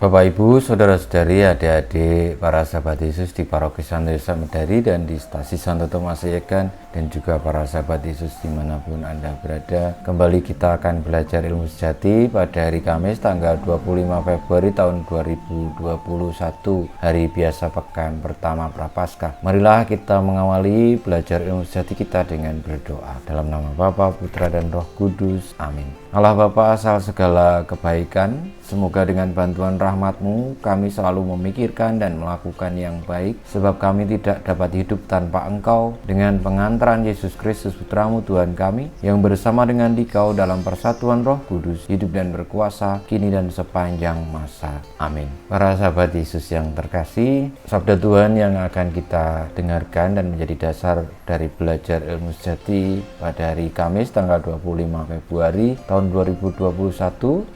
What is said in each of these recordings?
Bapak Ibu, Saudara-saudari, adik-adik, para sahabat Yesus di Paroki Santo Yosef Medari dan di Stasi Santo Tomas Yekan, dan juga para sahabat Yesus dimanapun Anda berada. Kembali kita akan belajar ilmu sejati pada hari Kamis tanggal 25 Februari tahun 2021, hari biasa pekan pertama Prapaskah. Marilah kita mengawali belajar ilmu sejati kita dengan berdoa. Dalam nama Bapa, Putra, dan Roh Kudus. Amin. Allah Bapa asal segala kebaikan, semoga dengan bantuan rahmat-Mu kami selalu memikirkan dan melakukan yang baik, sebab kami tidak dapat hidup tanpa Engkau. Dengan pengantaran Yesus Kristus Putra-Mu Tuhan kami, yang bersama dengan Dikau dalam persatuan Roh Kudus, hidup dan berkuasa kini dan sepanjang masa. Amin. Para sahabat Yesus yang terkasih, sabda Tuhan yang akan kita dengarkan dan menjadi dasar dari belajar ilmu sejati pada hari Kamis tanggal 25 Februari tahun 2021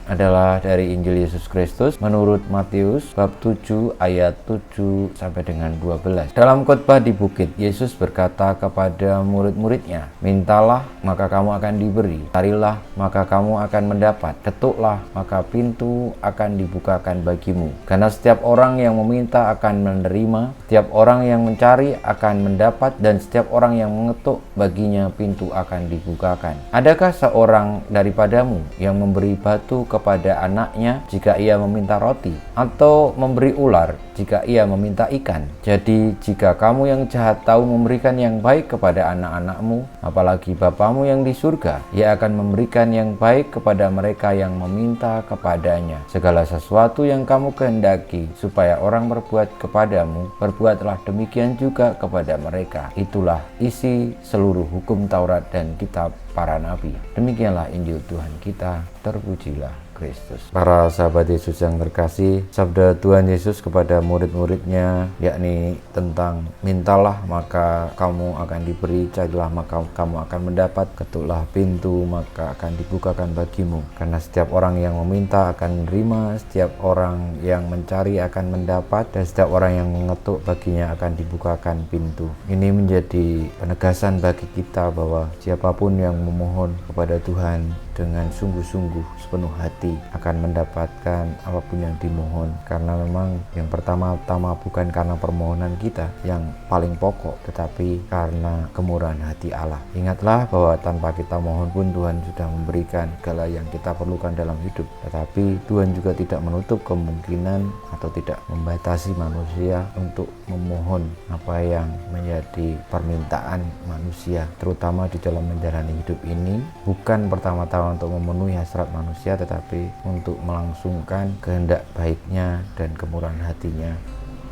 adalah dari Injil Yesus Kristus menurut Matius bab 7 ayat 7 sampai dengan 12. Dalam khotbah di bukit, Yesus berkata kepada murid-muridnya, "Mintalah, maka kamu akan diberi. Carilah, maka kamu akan mendapat. Ketuklah, maka pintu akan dibukakan bagimu. Karena setiap orang yang meminta akan menerima, setiap orang yang mencari akan mendapat, dan setiap orang yang mengetuk baginya pintu akan dibukakan. Adakah seorang daripadamu yang memberi batu kepada anaknya jika ia meminta roti, atau memberi ular jika ia meminta ikan? Jadi jika kamu yang jahat tahu memberikan yang baik kepada anak-anakmu, apalagi Bapamu yang di surga, ia akan memberikan yang baik kepada mereka yang meminta kepadanya. Segala sesuatu yang kamu kehendaki supaya orang berbuat kepadamu, perbuatlah demikian juga kepada mereka. Itulah isi seluruh hukum Taurat dan kitab para nabi." Demikianlah Injil Tuhan kita, terpujilah Kristus. Para sahabat Yesus yang terkasih, sabda Tuhan Yesus kepada murid-muridnya yakni tentang mintalah maka kamu akan diberi, carilah maka kamu akan mendapat, ketuklah pintu maka akan dibukakan bagimu. Karena setiap orang yang meminta akan menerima, setiap orang yang mencari akan mendapat, dan setiap orang yang mengetuk baginya akan dibukakan pintu. Ini menjadi penegasan bagi kita bahwa siapapun yang memohon kepada Tuhan dengan sungguh-sungguh sepenuh hati akan mendapatkan apapun yang dimohon, karena memang yang pertama-tama bukan karena permohonan kita yang paling pokok, tetapi karena kemurahan hati Allah. Ingatlah bahwa tanpa kita mohon pun Tuhan sudah memberikan segala yang kita perlukan dalam hidup, tetapi Tuhan juga tidak menutup kemungkinan atau tidak membatasi manusia untuk memohon apa yang menjadi permintaan manusia, terutama di dalam menjalani hidup ini, bukan pertama-tama untuk memenuhi hasrat manusia, tetapi untuk melangsungkan kehendak baiknya dan kemurahan hatinya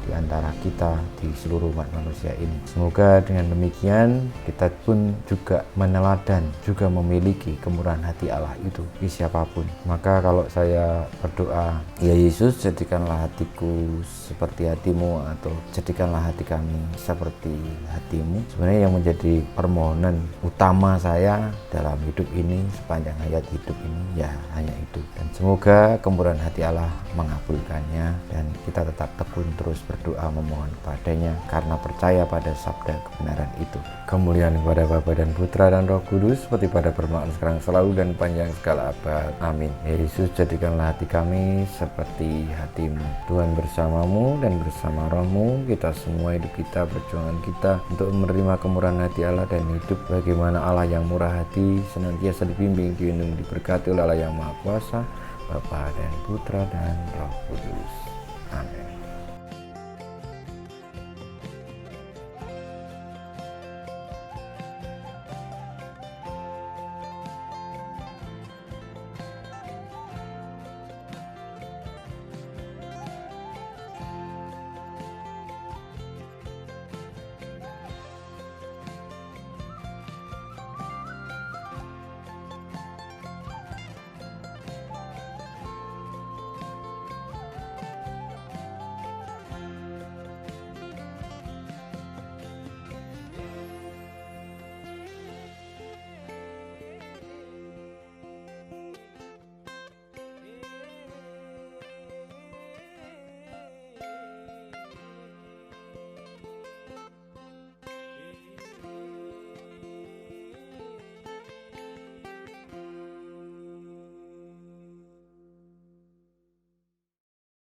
di antara kita di seluruh umat manusia ini. Semoga dengan demikian kita pun juga meneladan, juga memiliki kemurahan hati Allah itu di siapapun. Maka kalau saya berdoa, "Ya Yesus, jadikanlah hatiku seperti hatimu," atau "jadikanlah hati kami seperti hatimu," sebenarnya yang menjadi permohonan utama saya dalam hidup ini, sepanjang hayat hidup ini, ya hanya itu. Dan semoga kemurahan hati Allah mengabulkannya, dan kita tetap tekun terus berdoa memohon kepadanya karena percaya pada sabda kebenaran itu. Kemuliaan kepada Bapa dan Putra dan Roh Kudus, seperti pada permulaan sekarang selalu dan panjang segala abad. Amin. Ya Yesus, jadikanlah hati kami seperti hatimu. Tuhan bersamamu dan bersama rohmu, kita semua hidup kita, perjuangan kita untuk menerima kemurahan hati Allah dan hidup bagaimana Allah yang murah hati, senantiasa dibimbing, dilindungi, diberkati oleh Allah yang Maha Kuasa, Bapa dan Putra dan Roh Kudus.